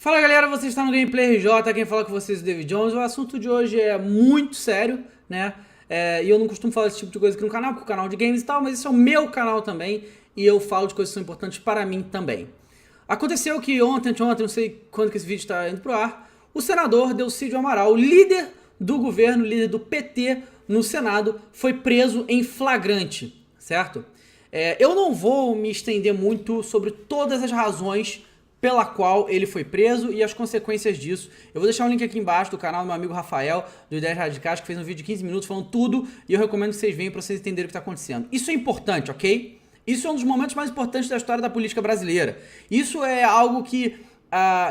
Fala galera, você está no Gameplay RJ, quem fala com vocês é o David Jones. O assunto de hoje é muito sério, né? E eu não costumo falar esse tipo de coisa aqui no canal, porque é um canal de games e tal, mas esse é o meu canal também, e eu falo de coisas que são importantes para mim também. Aconteceu que ontem, não sei quando que esse vídeo está indo pro ar, o senador Delcídio Amaral, líder do governo, líder do PT no Senado, foi preso em flagrante, certo? Eu não vou me estender muito sobre todas as razões pela qual ele foi preso e as consequências disso. Eu vou deixar um link aqui embaixo do canal do meu amigo Rafael, do Ideias Radicais, que fez um vídeo de 15 minutos falando tudo, e eu recomendo que vocês venham para vocês entenderem o que está acontecendo. Isso é importante, ok? Isso é um dos momentos mais importantes da história da política brasileira. Isso é algo que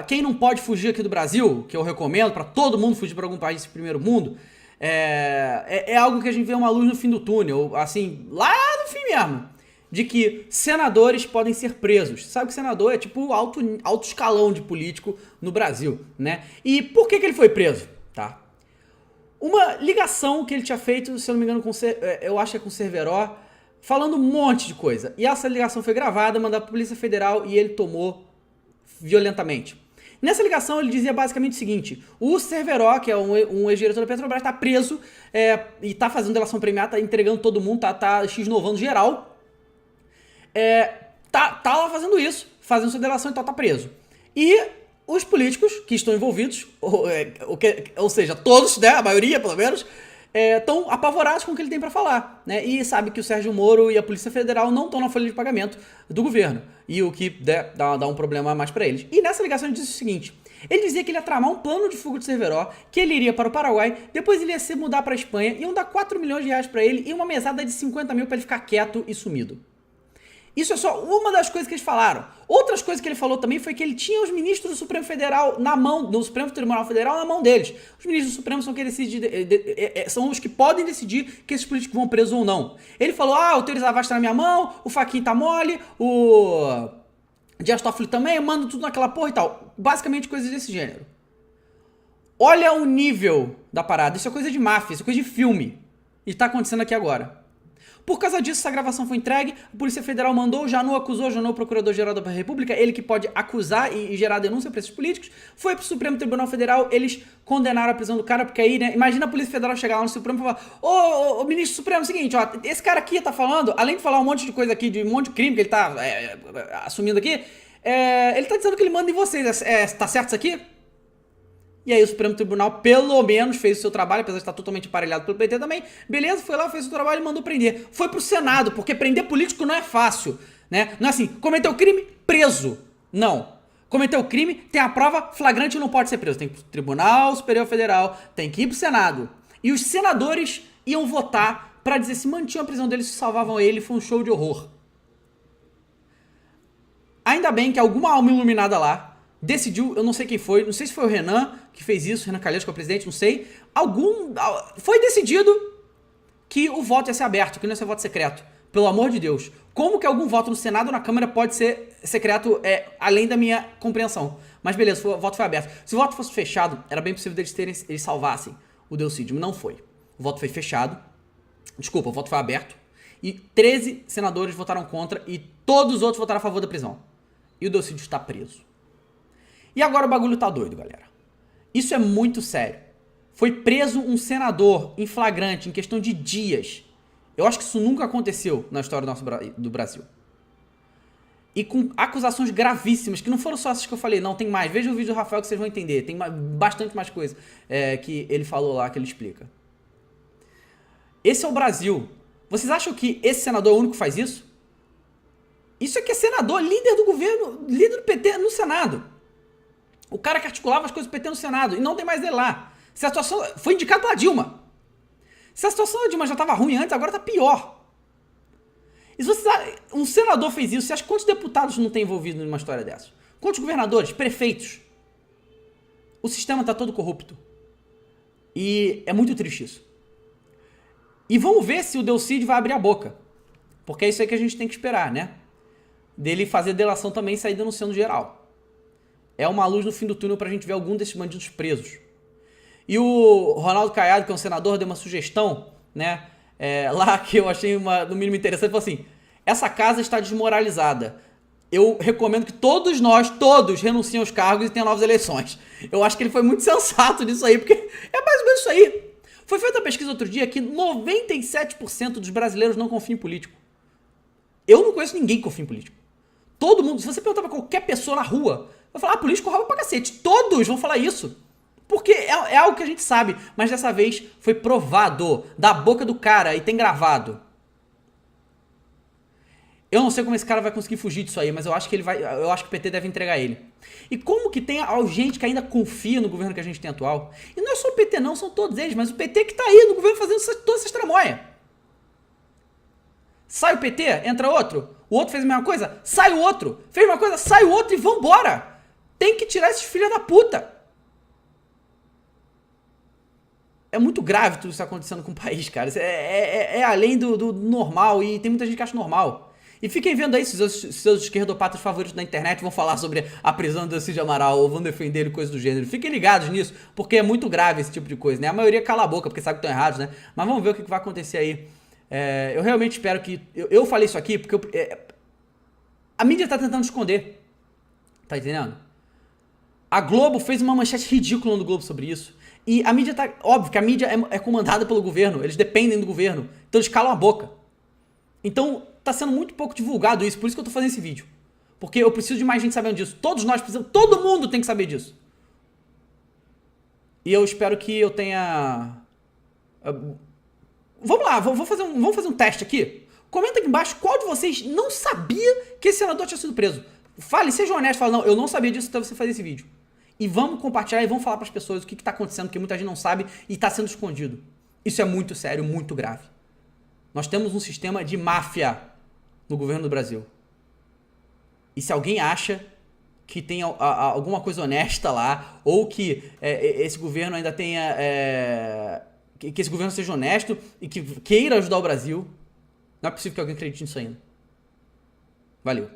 quem não pode fugir aqui do Brasil, que eu recomendo para todo mundo fugir para algum país de primeiro mundo, é algo que a gente vê uma luz no fim do túnel, assim, lá no fim mesmo, de que senadores podem ser presos. Sabe que senador é tipo alto escalão de político no Brasil, né? E por que ele foi preso, tá? Uma ligação que ele tinha feito, se eu não me engano, eu acho que é com o Cerveró, falando um monte de coisa. E essa ligação foi gravada, mandada pra Polícia Federal e ele tomou violentamente. Nessa ligação ele dizia basicamente o seguinte: o Cerveró, que é um ex-diretor da Petrobras, tá preso e tá fazendo delação premiada, tá entregando todo mundo, tá x-novando geral. Tá lá fazendo isso, fazendo sua delação e tal, tá preso. E os políticos que estão envolvidos, ou seja, todos, né, a maioria pelo menos, estão apavorados com o que ele tem pra falar, né? E sabe que o Sérgio Moro e a Polícia Federal não estão na folha de pagamento do governo, e o que dá um problema a mais pra eles. E nessa ligação ele disse o seguinte: ele dizia que ele ia tramar um plano de fuga de Cerveró, que ele iria para o Paraguai, depois ele ia se mudar pra Espanha, iam dar 4 milhões de reais pra ele e uma mesada de 50 mil pra ele ficar quieto e sumido. Isso é só uma das coisas que eles falaram. Outras coisas que ele falou também foi que ele tinha os ministros do Supremo Federal na mão, do Supremo Tribunal Federal na mão deles. Os ministros do Supremo são, são os que podem decidir que esses políticos vão presos ou não. Ele falou: o Teori Zavascki tá na minha mão, o Fachin tá mole, o Dias Toffoli também, eu mando tudo naquela porra e tal. Basicamente coisas desse gênero. Olha o nível da parada. Isso é coisa de máfia, isso é coisa de filme. E tá acontecendo aqui agora. Por causa disso, essa gravação foi entregue, a Polícia Federal mandou, Janot acusou, Janot, Procurador-Geral da República, ele que pode acusar e gerar denúncia para esses políticos, foi pro Supremo Tribunal Federal, eles condenaram a prisão do cara, porque aí, né, imagina a Polícia Federal chegar lá no Supremo e falar: ô ministro Supremo, é o seguinte, ó, esse cara aqui tá falando, além de falar um monte de coisa aqui, de um monte de crime que ele tá assumindo aqui, ele tá dizendo que ele manda em vocês, tá certo isso aqui? E aí o Supremo Tribunal pelo menos fez o seu trabalho, apesar de estar totalmente emparelhado pelo PT também. Beleza, foi lá, fez o seu trabalho e mandou prender. Foi pro Senado, porque prender político não é fácil, né? Não é assim, cometeu crime, preso. Não. Cometeu crime, tem a prova, flagrante e não pode ser preso. Tem que ir pro Tribunal Superior Federal, tem que ir pro Senado. E os senadores iam votar pra dizer se mantinham a prisão dele, se salvavam ele. Foi um show de horror. Ainda bem que alguma alma iluminada lá decidiu, eu não sei quem foi, não sei se foi o Renan que fez isso, Renan Calheiros, que é o presidente, não sei. Foi decidido que o voto ia ser aberto, que não ia ser voto secreto. Pelo amor de Deus. Como que algum voto no Senado ou na Câmara pode ser secreto, além da minha compreensão? Mas beleza, o voto foi aberto. Se o voto fosse fechado, era bem possível eles salvassem o Delcídio, mas não foi. O voto foi fechado. Desculpa, o voto foi aberto. E 13 senadores votaram contra e todos os outros votaram a favor da prisão. E o Delcídio está preso. E agora o bagulho tá doido, galera. Isso é muito sério. Foi preso um senador em flagrante, em questão de dias. Eu acho que isso nunca aconteceu na história do Brasil. E com acusações gravíssimas, que não foram só essas que eu falei, não, tem mais. Veja o vídeo do Rafael que vocês vão entender. Tem bastante mais coisa que ele falou lá, que ele explica. Esse é o Brasil. Vocês acham que esse senador é o único que faz isso? Isso aqui é senador, líder do governo, líder do PT no Senado. O cara que articulava as coisas do PT no Senado. E não tem mais ele lá. Se a situação foi indicado pela Dilma. Se a situação da Dilma já estava ruim antes, agora está pior. E se um senador fez isso, você acha quantos deputados não tem envolvido numa história dessa? Quantos governadores, prefeitos? O sistema está todo corrupto. E é muito triste isso. E vamos ver se o Delcídio vai abrir a boca. Porque é isso aí que a gente tem que esperar, né? Dele fazer delação também e sair denunciando geral. É uma luz no fim do túnel pra gente ver algum desses bandidos presos. E o Ronaldo Caiado, que é um senador, deu uma sugestão, né? Lá que eu achei no mínimo interessante, falou assim: essa casa está desmoralizada. eu recomendo que todos nós, todos, renunciem aos cargos e tenham novas eleições. Eu acho que ele foi muito sensato nisso aí, porque é mais ou menos isso aí. Foi feita uma pesquisa outro dia que 97% dos brasileiros não confiam em político. Eu não conheço ninguém que confia em político. Todo mundo, se você perguntar pra qualquer pessoa na rua, vai falar, político rouba pra cacete. Todos vão falar isso. Porque é algo que a gente sabe, mas dessa vez foi provado da boca do cara e tem gravado. Eu não sei como esse cara vai conseguir fugir disso aí, mas eu acho que eu acho que o PT deve entregar ele. E como que tem gente que ainda confia no governo que a gente tem atual? E não é só o PT não, são todos eles, mas o PT que tá aí no governo fazendo toda essa tramóia. Sai o PT, entra outro. O outro fez a mesma coisa, sai o outro. Fez a mesma coisa, sai o outro e vambora. Tem que tirar esses filhos da puta. É muito grave tudo isso que tá acontecendo com o país, cara. É além do normal e tem muita gente que acha normal. E fiquem vendo aí se seus esquerdopatas favoritos da internet vão falar sobre a prisão do Cid Amaral ou vão defender ele, coisa do gênero. Fiquem ligados nisso, porque é muito grave esse tipo de coisa, né? A maioria cala a boca porque sabe que estão errados, né? Mas vamos ver o que vai acontecer aí. Eu realmente espero que... Eu falei isso aqui porque a mídia tá tentando esconder. Tá entendendo? A Globo fez uma manchete ridícula no Globo sobre isso. E a mídia tá... Óbvio que a mídia é comandada pelo governo. Eles dependem do governo. Então eles calam a boca. Então tá sendo muito pouco divulgado isso. Por isso que eu tô fazendo esse vídeo. Porque eu preciso de mais gente sabendo disso. Todos nós precisamos... Todo mundo tem que saber disso. E eu espero que eu tenha... Vamos lá, vamos fazer um teste aqui. Comenta aqui embaixo qual de vocês não sabia que esse senador tinha sido preso. Fale, seja honesto, fala, não, eu não sabia disso até você fazer esse vídeo. E vamos compartilhar e vamos falar para as pessoas o que está acontecendo, porque muita gente não sabe e está sendo escondido. Isso é muito sério, muito grave. Nós temos um sistema de máfia no governo do Brasil. E se alguém acha que tem alguma coisa honesta lá, ou que esse governo ainda tenha... que esse governo seja honesto e que queira ajudar o Brasil, não é possível que alguém acredite nisso ainda. Valeu.